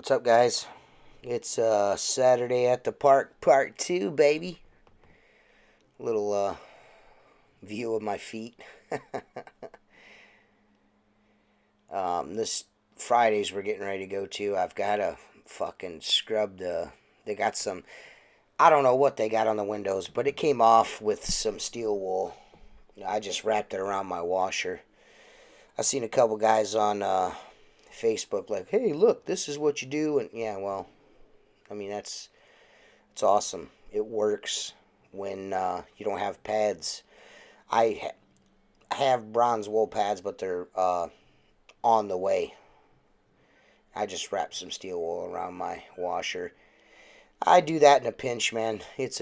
What's up, guys? It's Saturday at the park, part two, baby. Little view of my feet. This Fridays we're getting ready to go to. I've got to fucking scrub the. They got some. I don't know what they got on the windows, but it came off with some steel wool. I just wrapped it around my washer. I seen a couple guys on Facebook like, "Hey, look, this is what you do," and yeah, well, I mean it's awesome. It works when you don't have pads. I have bronze wool pads, but they're on the way. I just wrap some steel wool around my washer. I do that in a pinch, man. It's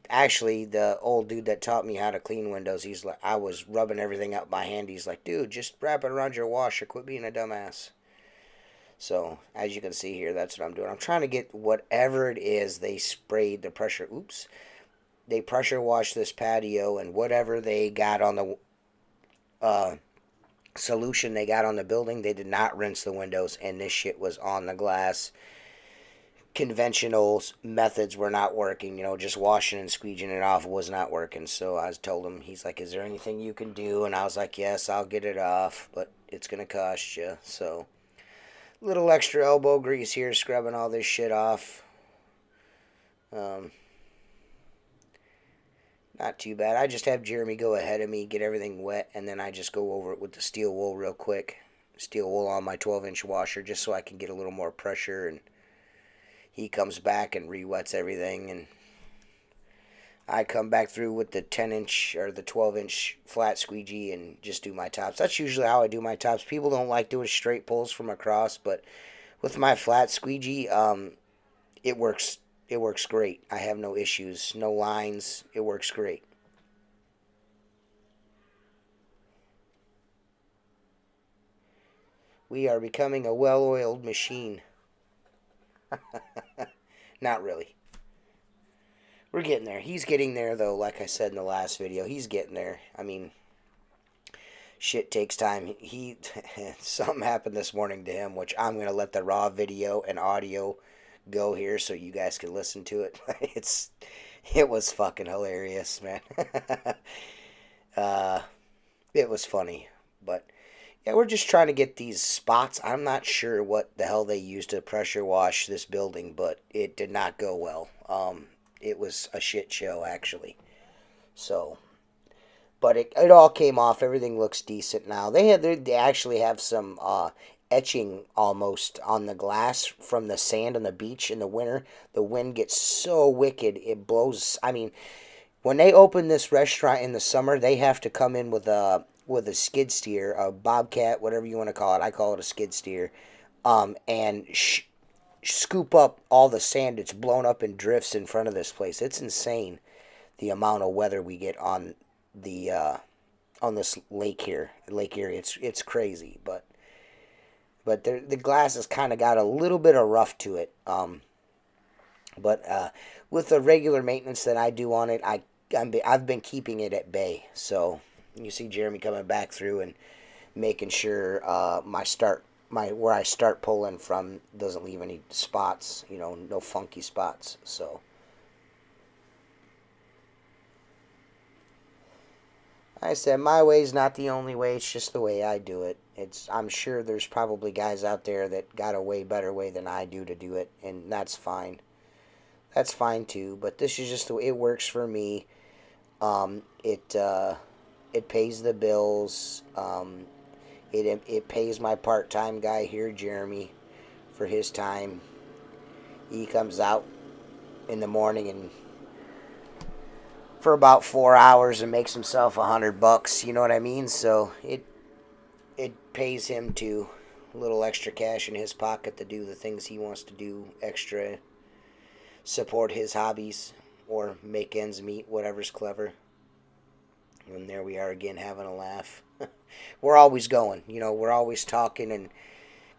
actually the old dude that taught me how to clean windows, he's like, I was rubbing everything up by hand. He's like, dude, just wrap it around your washer. Quit being a dumbass. So, as you can see here, that's what I'm doing. I'm trying to get whatever it is they sprayed the pressure. Oops. They pressure washed this patio, and whatever they got on the uh, solution they got on the building, they did not rinse the windows, and this shit was on the glass. Conventional methods were not working. Just washing and squeegeeing it off was not working. So I told him, he's like, is there anything you can do? And I was like, yes, I'll get it off, but it's going to cost you. So little extra elbow grease here, scrubbing all this shit off. Not too bad. I just have Jeremy go ahead of me, get everything wet, and then I just go over it with the steel wool real quick. Steel wool on my 12-inch washer just so I can get a little more pressure, and he comes back and re-wets everything, and I come back through with the 10-inch or the 12-inch flat squeegee and just do my tops. That's usually how I do my tops. People don't like doing straight pulls from across, but with my flat squeegee, it works. It works great. I have no issues, no lines. It works great. We are becoming a well-oiled machine. Not really. We're getting there. He's getting there, though, like I said in the last video. He's getting there. I mean, shit takes time. Something happened this morning to him, which I'm going to let the raw video and audio go here so you guys can listen to it. It was fucking hilarious, man. uh, it was funny, but yeah, we're just trying to get these spots. I'm not sure what the hell they used to pressure wash this building, but it did not go well. It was a shit show, actually. So, but it all came off. Everything looks decent now. They actually have some etching almost on the glass from the sand on the beach in the winter. The wind gets so wicked it blows. I mean, when they open this restaurant in the summer, they have to come in with a skid steer, a bobcat, whatever you want to call it. I call it a skid steer, and scoop up all the sand that's blown up in drifts in front of this place. It's insane the amount of weather we get the on this lake here, Lake Erie. It's crazy, but the glass has kind of got a little bit of rough to it. But with the regular maintenance that I do on it, I've been keeping it at bay. So you see Jeremy coming back through and making sure where I start pulling from doesn't leave any spots. No funky spots. So I said my way's not the only way. It's just the way I do it. I'm sure there's probably guys out there that got a way better way than I do to do it, and that's fine. That's fine too. But this is just the way it works for me. It pays the bills. It pays my part-time guy here, Jeremy, for his time. He comes out in the morning and for about 4 hours and makes himself $100. You know what I mean? So it pays him to a little extra cash in his pocket to do the things he wants to do, extra support his hobbies or make ends meet, whatever's clever. And there we are again having a laugh. We're always going, we're always talking and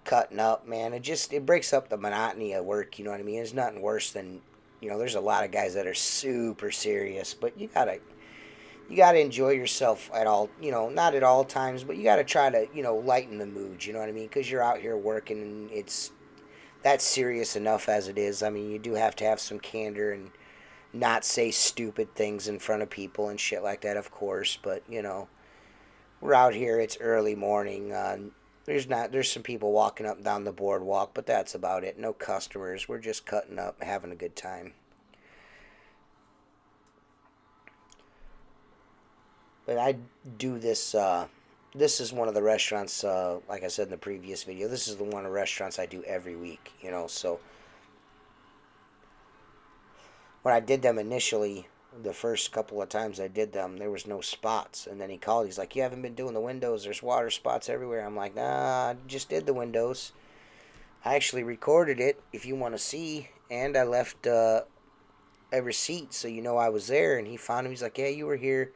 cutting up, man. It breaks up the monotony of work, you know what I mean? There's nothing worse than, there's a lot of guys that are super serious, but you gotta enjoy yourself at all, not at all times, but you gotta try to, lighten the mood, you know what I mean? Because you're out here working, and that's serious enough as it is. I mean, you do have to have some candor and not say stupid things in front of people and shit like that, of course. But you know, we're out here. It's early morning. There's some people walking up and down the boardwalk, but that's about it. No customers. We're just cutting up, having a good time. But I do this. This is one of the restaurants. Like I said in the previous video, this is the one of the restaurants I do every week. You know, so when I did them initially, the first couple of times I did them, there was no spots. And then he called. He's like, "You haven't been doing the windows. There's water spots everywhere." I'm like, "Nah, I just did the windows. I actually recorded it. If you want to see, and I left a receipt so you know I was there." And he found him. He's like, "Yeah, you were here."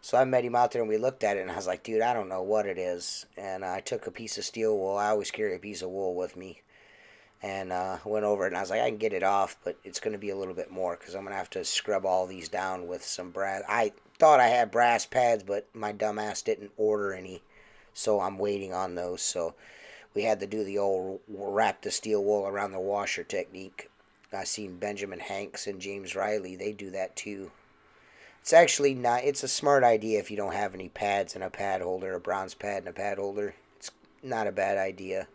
So I met him out there and we looked at it and I was like, "Dude, I don't know what it is." And I took a piece of steel wool. I always carry a piece of wool with me. And went over it and I was like, "I can get it off, but it's going to be a little bit more because I'm going to have to scrub all these down with some brass." I thought I had brass pads, but my dumbass didn't order any. So I'm waiting on those. So we had to do the old wrap the steel wool around the washer technique. I seen Benjamin Hanks and James Riley. They do that too. It's actually not, it's a smart idea if you don't have any pads and a pad holder, a bronze pad and a pad holder. It's not a bad idea.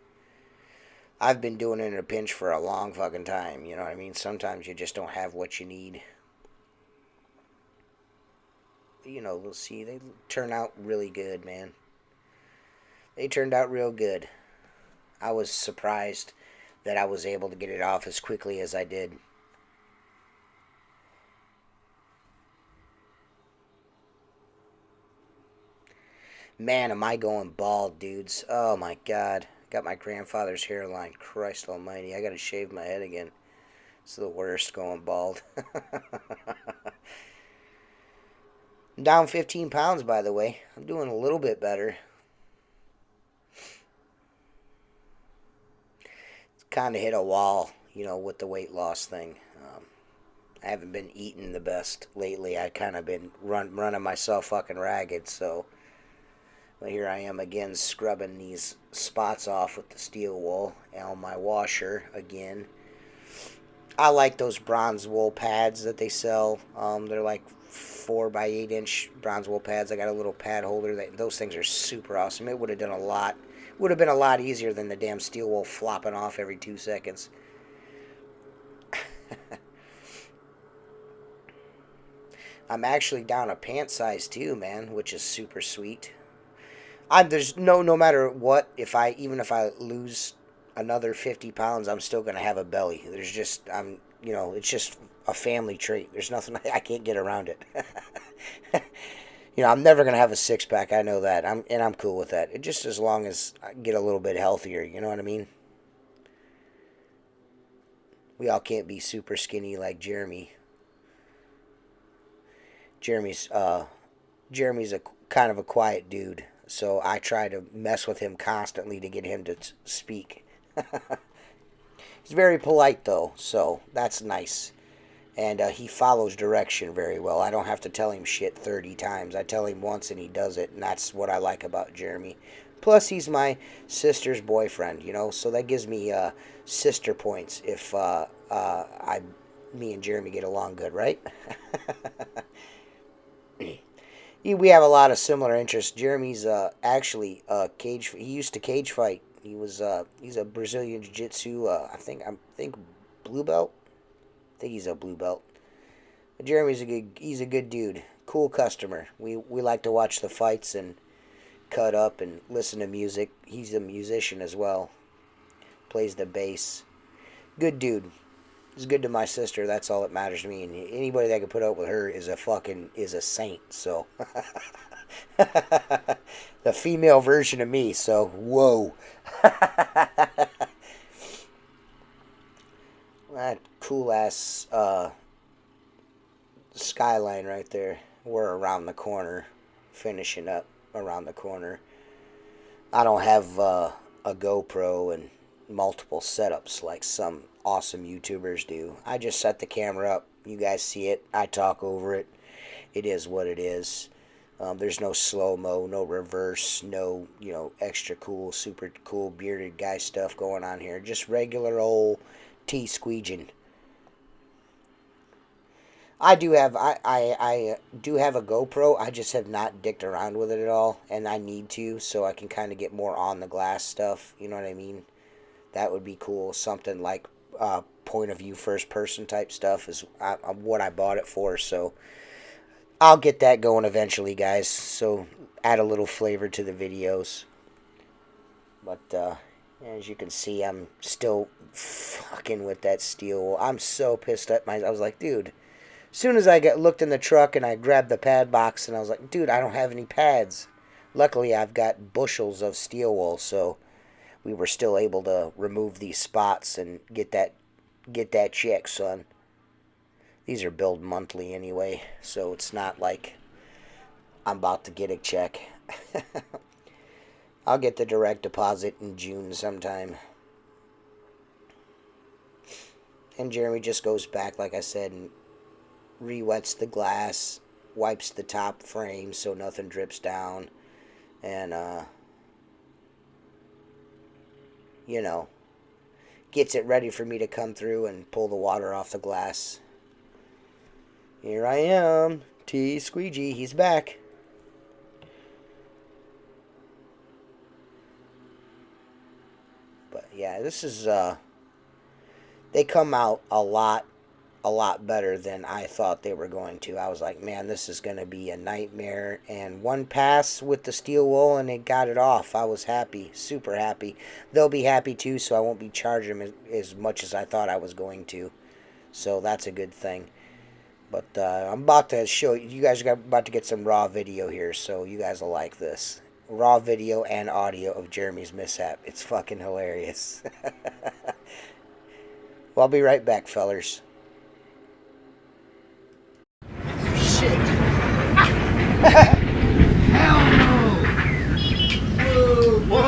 I've been doing it in a pinch for a long fucking time, you know what I mean? Sometimes you just don't have what you need. You know, we'll see. They turn out really good, man. They turned out real good. I was surprised that I was able to get it off as quickly as I did. Man, am I going bald, dudes. Oh my god. Got my grandfather's hairline. Christ almighty. I gotta shave my head again. It's the worst going bald. I'm down 15 pounds, by the way. I'm doing a little bit better. It's kind of hit a wall, you know, with the weight loss thing. I haven't been eating the best lately. I kind of been running myself fucking ragged, so... But here I am again scrubbing these spots off with the steel wool on my washer again. I like those bronze wool pads that they sell. They're like 4 by 8 inch bronze wool pads. I got a little pad holder. Those things are super awesome. It would have done a lot. Would have been a lot easier than the damn steel wool flopping off every 2 seconds. I'm actually down a pant size too, man, which is super sweet. There's no matter what, even if I lose another 50 pounds, I'm still gonna have a belly. There's just it's just a family trait. There's nothing I can't get around it. I'm never gonna have a 6-pack. I know that. I'm cool with that. Just as long as I get a little bit healthier. You know what I mean? We all can't be super skinny like Jeremy. Jeremy's a kind of a quiet dude. So I try to mess with him constantly to get him to speak. He's very polite, though, so that's nice. And he follows direction very well. I don't have to tell him shit 30 times. I tell him once and he does it, and that's what I like about Jeremy. Plus, he's my sister's boyfriend, so that gives me sister points if me and Jeremy get along good, right? We have a lot of similar interests. Jeremy's actually cage. He used to cage fight. He's a Brazilian jiu-jitsu. I think blue belt. I think he's a blue belt. But Jeremy's he's a good dude. Cool customer. We like to watch the fights and cut up and listen to music. He's a musician as well. Plays the bass. Good dude. He's good to my sister. That's all that matters to me. And anybody that can put up with her is a saint. So the female version of me. So whoa. That cool ass skyline right there. We're around the corner, finishing up around the corner. I don't have a GoPro and multiple setups like some awesome YouTubers do. I just set the camera up. You guys see it. I talk over it. It is what it is. There's no slow-mo, no reverse, no, extra cool, super cool bearded guy stuff going on here. Just regular old T-squeeging. I do have a GoPro. I just have not dicked around with it at all, and I need to so I can kind of get more on the glass stuff. You know what I mean? That would be cool. Something like point of view, first person type stuff is what I bought it for. So I'll get that going eventually, guys. So add a little flavor to the videos. But as you can see, I'm still fucking with that steel. I'm so pissed at I was like, dude. As soon as I looked in the truck and I grabbed the pad box and I was like, dude, I don't have any pads. Luckily, I've got bushels of steel wool, so we were still able to remove these spots and get that check, son. These are billed monthly anyway, so it's not like I'm about to get a check. I'll get the direct deposit in June sometime. And Jeremy just goes back, like I said, and re-wets the glass, wipes the top frame so nothing drips down, and gets it ready for me to come through and pull the water off the glass. Here I am, T Squeegee, he's back. But yeah, this is they come out a lot better than I thought they were going to. I was like, man, this is going to be a nightmare. And one pass with the steel wool and it got it off. I was happy, super happy. They'll be happy too, so I won't be charging them as much as I thought I was going to. So that's a good thing. But I'm about to show you. You guys are about to get some raw video here, so you guys will like this. Raw video and audio of Jeremy's mishap. It's fucking hilarious. Well, I'll be right back, fellers. Shit. Hell no! Whoa!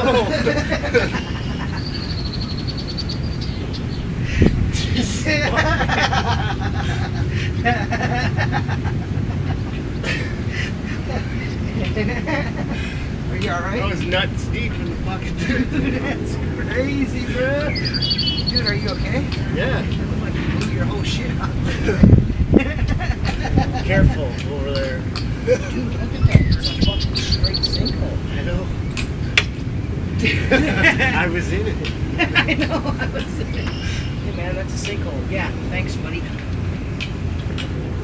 Are you alright? I was nuts deep in the fucking That's crazy, bro. Dude, are you okay? Yeah. It looked like you blew your whole shit out. Careful over there. Dude, look at that. It's a fucking straight sinkhole. I know. I was in it. I know, I was in it. Hey man, that's a sinkhole. Yeah, thanks, buddy.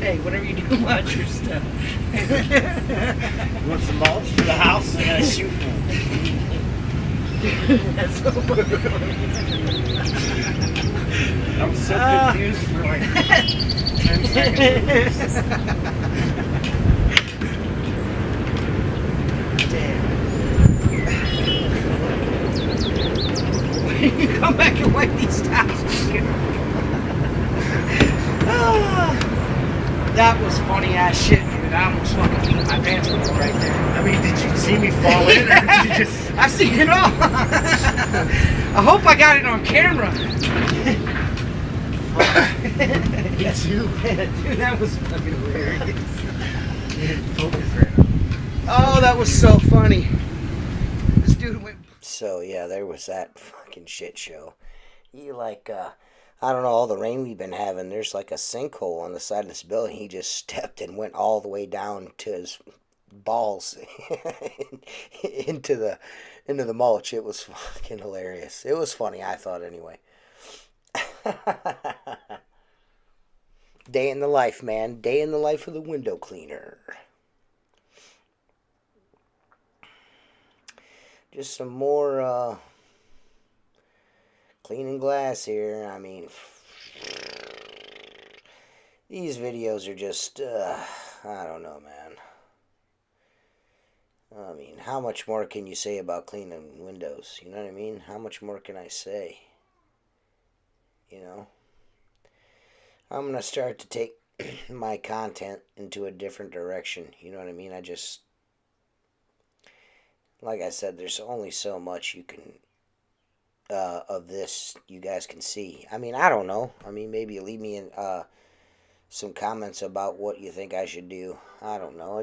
Hey, whatever you do, watch your stuff. You want some mulch for the house? I gotta shoot one. That's so funny. I was so confused for like 10 seconds. Damn. When you come back and wipe these towels, that was funny ass shit, dude. I almost fucking peed my pants with it right there. I mean, did you see me fall in, or did you just... I see it all. I hope I got it on camera. Me too. Dude, that was fucking hilarious. Focus right now. Oh, that was so funny. This dude went... So yeah, there was that fucking shit show. I don't know, all the rain we've been having, there's like a sinkhole on the side of this building. He just stepped and went all the way down to his balls into the mulch. It was fucking hilarious. It was funny, I thought, anyway. Day in the life, man. Day in the life of the window cleaner. Just some more cleaning glass here. I mean, these videos are just, I don't know, man. I mean, how much more can you say about cleaning windows? You know what I mean? How much more can I say? You know? I'm going to start to take my content into a different direction. You know what I mean? Like I said, there's only so much you can, of this you guys can see. I mean, I don't know. I mean, maybe leave me in some comments about what you think I should do. I don't know.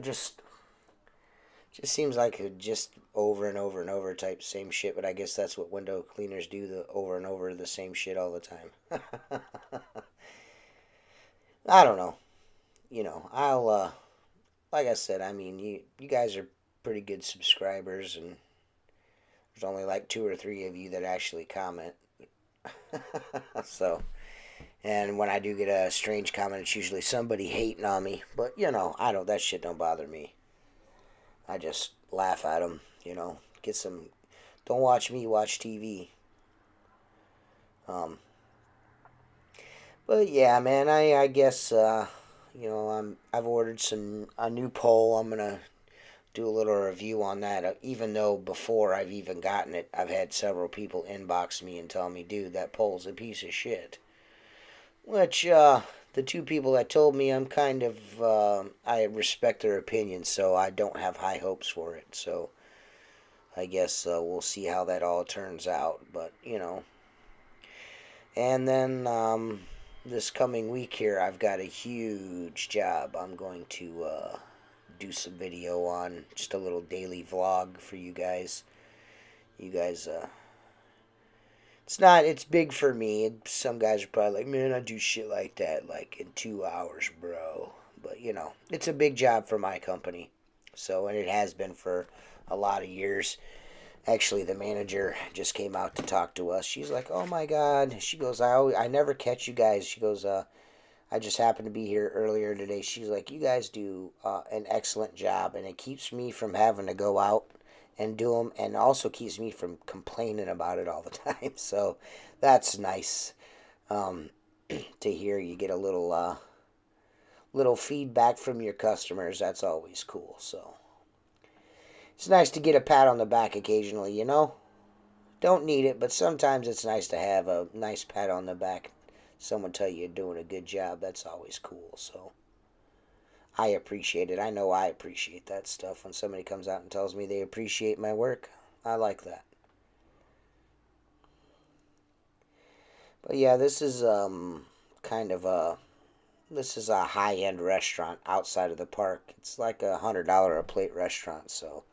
Just seems like a just over and over and over type same shit, but I guess that's what window cleaners do, the over and over the same shit all the time. I don't know. I'll like I said, I mean, you guys are pretty good subscribers, and there's only like 2 or 3 of you that actually comment. So, and when I do get a strange comment, it's usually somebody hating on me. But I don't. That shit don't bother me. I just laugh at them. Get some. Don't watch me. Watch TV. Um. But yeah, man. I guess I've ordered a new pole. I'm gonna do a little review on that. Even though before I've even gotten it, I've had several people inbox me and tell me, dude, that pole's a piece of shit. Which, the 2 people that told me, I'm kind of, I respect their opinion, so I don't have high hopes for it. So I guess we'll see how that all turns out. But, And then this coming week here, I've got a huge job. I'm going to do some video on, just a little daily vlog for you guys. You guys, it's big for me. Some guys are probably like, man, I do shit like that, like in 2 hours, bro. But, it's a big job for my company. So, and it has been for a lot of years. Actually, the manager just came out to talk to us. She's like, oh my God. She goes, I never catch you guys. She goes, I just happened to be here earlier today. She's like, you guys do an excellent job, and it keeps me from having to go out and do them, and also keeps me from complaining about it all the time. So that's nice to hear. You get a little feedback from your customers. That's always cool. So it's nice to get a pat on the back occasionally, Don't need it, but sometimes it's nice to have a nice pat on the back. Someone tell you you're doing a good job. That's always cool. So I appreciate it. I know I appreciate that stuff. When somebody comes out and tells me they appreciate my work, I like that. But yeah, this is this is a high-end restaurant outside of the park. It's like $100 a plate restaurant. So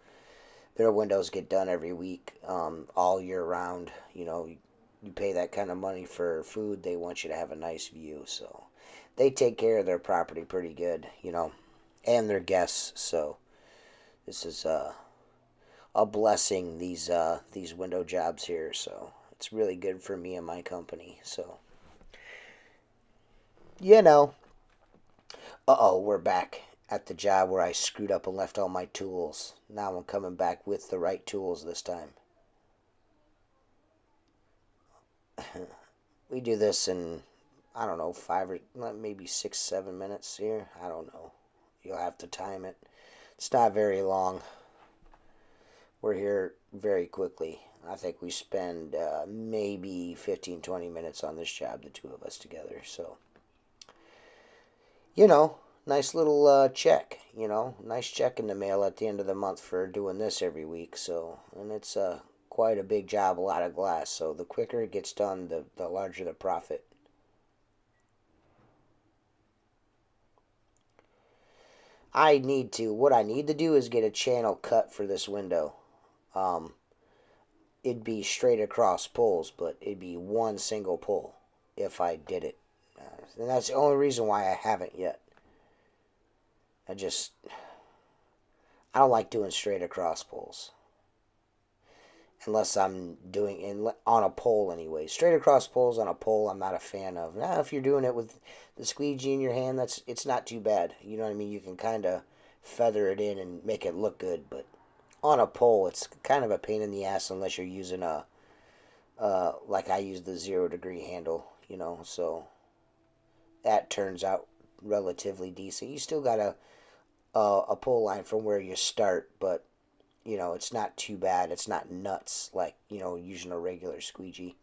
their windows get done every week, all year round. You pay that kind of money for food, they want you to have a nice view. So they take care of their property pretty good, and their guests. So this is a blessing, these window jobs here. So it's really good for me and my company. So, uh-oh, we're back at the job where I screwed up and left all my tools. Now I'm coming back with the right tools this time. We do this in, I don't know, 5 or maybe 6, 7 minutes here. I don't know. You'll have to time it. It's not very long. We're here very quickly. I think we spend maybe 15, 20 minutes on this job, the 2 of us together. So, nice little check, nice check in the mail at the end of the month for doing this every week. So, and it's quite a big job, a lot of glass. So the quicker it gets done, the larger the profit. What I need to do is get a channel cut for this window. It'd be straight across pulls, but it'd be one single pull if I did it. And that's the only reason why I haven't yet. I don't like doing straight across pulls. Unless I'm doing on a pole anyway. Straight across poles on a pole, I'm not a fan of. Now, if you're doing it with the squeegee in your hand, it's not too bad. You know what I mean? You can kind of feather it in and make it look good. But on a pole, it's kind of a pain in the ass unless you're using like I use the 0-degree handle, So that turns out relatively decent. You still got a pull line from where you start, but it's not too bad. It's not nuts like, using a regular squeegee.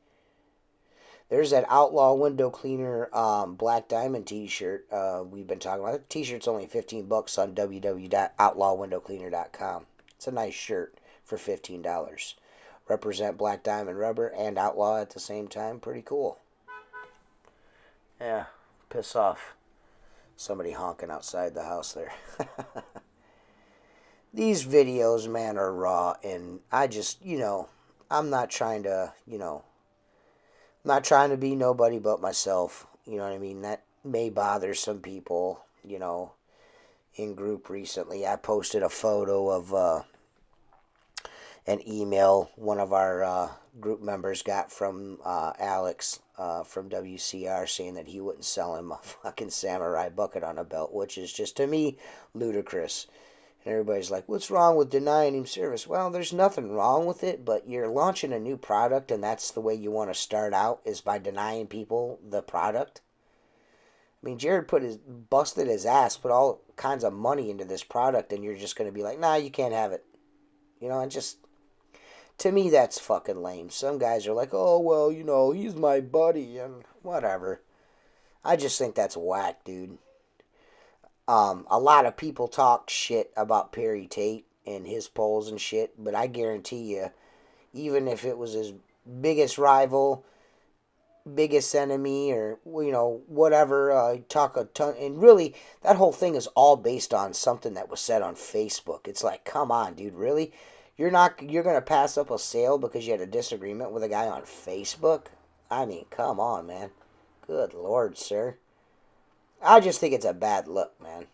There's that Outlaw Window Cleaner Black Diamond t-shirt we've been talking about. The t-shirt's only $15 on www.outlawwindowcleaner.com. It's a nice shirt for $15. Represent Black Diamond Rubber and Outlaw at the same time. Pretty cool. Yeah, piss off. Somebody honking outside the house there. these videos, man, are raw, and I just, I'm not trying to, not trying to be nobody but myself. You know what I mean? That may bother some people, in group recently. I posted a photo of an email one of our group members got from Alex from WCR saying that he wouldn't sell him a fucking samurai bucket on a belt, which is just, to me, ludicrous. And everybody's like, what's wrong with denying him service? Well, there's nothing wrong with it, but you're launching a new product, and that's the way you want to start out, is by denying people the product. I mean, Jared busted his ass, put all kinds of money into this product, and you're just going to be like, nah, you can't have it. And just, to me, that's fucking lame. Some guys are like, oh, well, he's my buddy, and whatever. I just think that's whack, dude. A lot of people talk shit about Perry Tate and his polls and shit, but I guarantee you, even if it was his biggest rival, biggest enemy, or whatever, talk a ton, and really, that whole thing is all based on something that was said on Facebook. It's like, come on, dude, really? You're gonna pass up a sale because you had a disagreement with a guy on Facebook? I mean, come on, man. Good Lord, sir. I just think it's a bad look, man,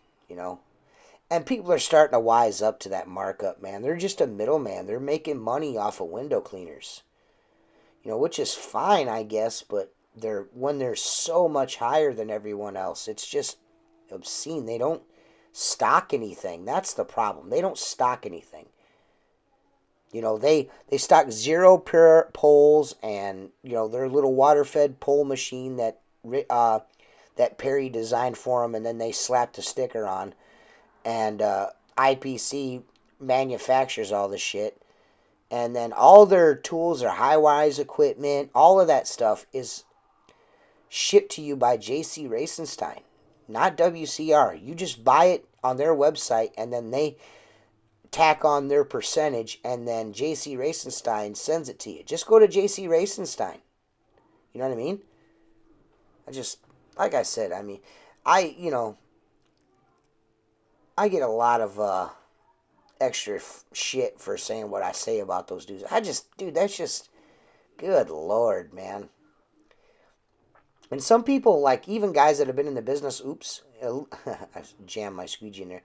And people are starting to wise up to that markup, man. They're just a middleman. They're making money off of window cleaners, which is fine, I guess, but when they're so much higher than everyone else, it's just obscene. They don't stock anything. That's the problem. They don't stock anything. They stock zero pure poles and, their little water-fed pole machine that Perry designed for them, and then they slapped a sticker on. And IPC manufactures all the shit. And then all their tools are high-wise equipment. All of that stuff is shipped to you by JC Racenstein, not WCR. You just buy it on their website, and then they tack on their percentage, and then JC Racenstein sends it to you. Just go to JC Racenstein. You know what I mean? Like I said, I mean, I get a lot of extra shit for saying what I say about those dudes. Dude, that's just, good Lord, man. And some people, like, even guys that have been in the business, I jammed my squeegee in there.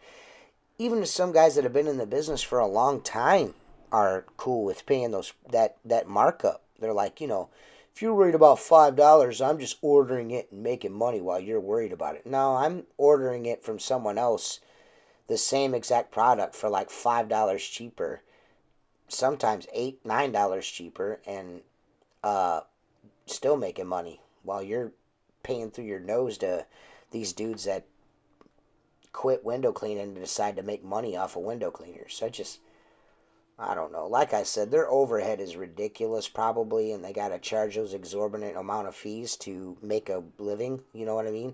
Even some guys that have been in the business for a long time are cool with paying that markup. They're like, if you're worried about $5, I'm just ordering it and making money while you're worried about it. No, I'm ordering it from someone else, the same exact product, for like $5 cheaper, sometimes $8, $9 cheaper, and still making money while you're paying through your nose to these dudes that quit window cleaning and decide to make money off of window cleaners. So I don't know. Like I said, their overhead is ridiculous probably, and they got to charge those exorbitant amount of fees to make a living. You know what I mean?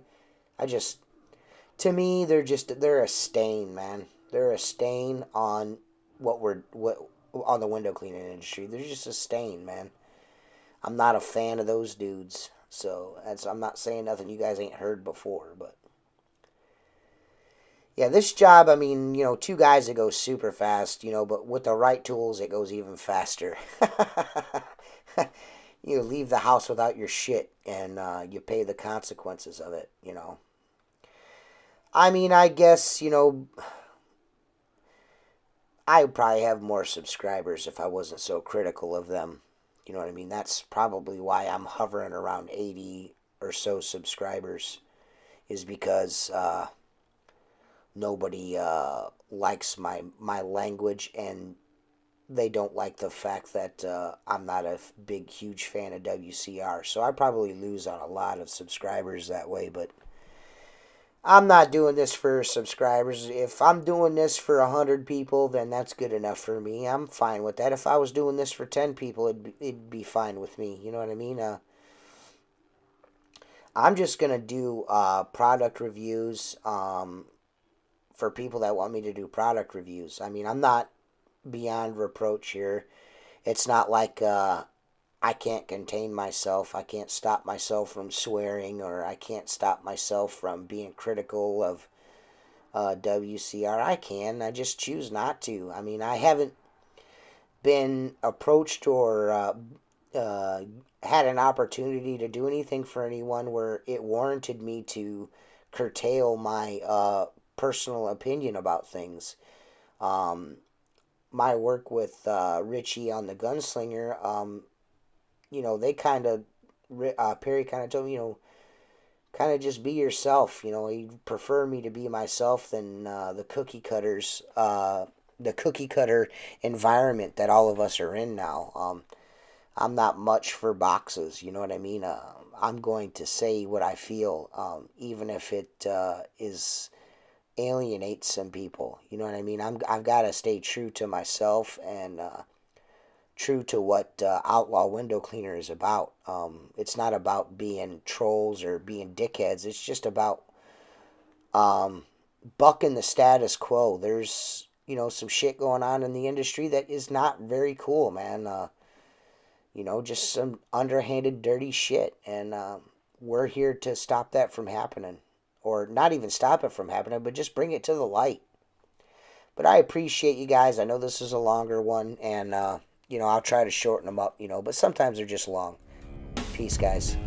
To me, they're a stain, man. They're a stain on on the window cleaning industry. They're just a stain, man. I'm not a fan of those dudes. So I'm not saying nothing you guys ain't heard before, but yeah, this job, I mean, two guys, it goes super fast, but with the right tools, it goes even faster. You leave the house without your shit, and you pay the consequences of it, I mean, I guess, I would probably have more subscribers if I wasn't so critical of them. You know what I mean? That's probably why I'm hovering around 80 or so subscribers, is because nobody likes my language, and they don't like the fact that I'm not a big, huge fan of WCR. So I probably lose on a lot of subscribers that way, but I'm not doing this for subscribers. If I'm doing this for 100 people, then that's good enough for me. I'm fine with that. If I was doing this for 10 people, it'd be fine with me. You know what I mean? I'm just going to do product reviews for people that want me to do product reviews. I mean, I'm not beyond reproach here. It's not like I can't contain myself. I can't stop myself from swearing, or I can't stop myself from being critical WCR, I can. I just choose not to. I mean, I haven't been approached or had an opportunity to do anything for anyone where it warranted me to curtail my personal opinion about things. My work with Richie on the Gunslinger, they kind of, Perry kind of told me, kind of just be yourself. He'd prefer me to be myself than the cookie cutter environment that all of us are in now. I'm not much for boxes, you know what I mean? I'm going to say what I feel, even if it is alienates some people. You know what I mean? I've got to stay true to myself and true to what Outlaw Window Cleaner is about. It's not about being trolls or being dickheads. It's just about bucking the status quo. There's some shit going on in the industry that is not very cool, man. Just some underhanded, dirty shit, and we're here to stop that from happening. Or not even stop it from happening, but just bring it to the light. But I appreciate you guys. I know this is a longer one, and I'll try to shorten them up, but sometimes they're just long. Peace, guys.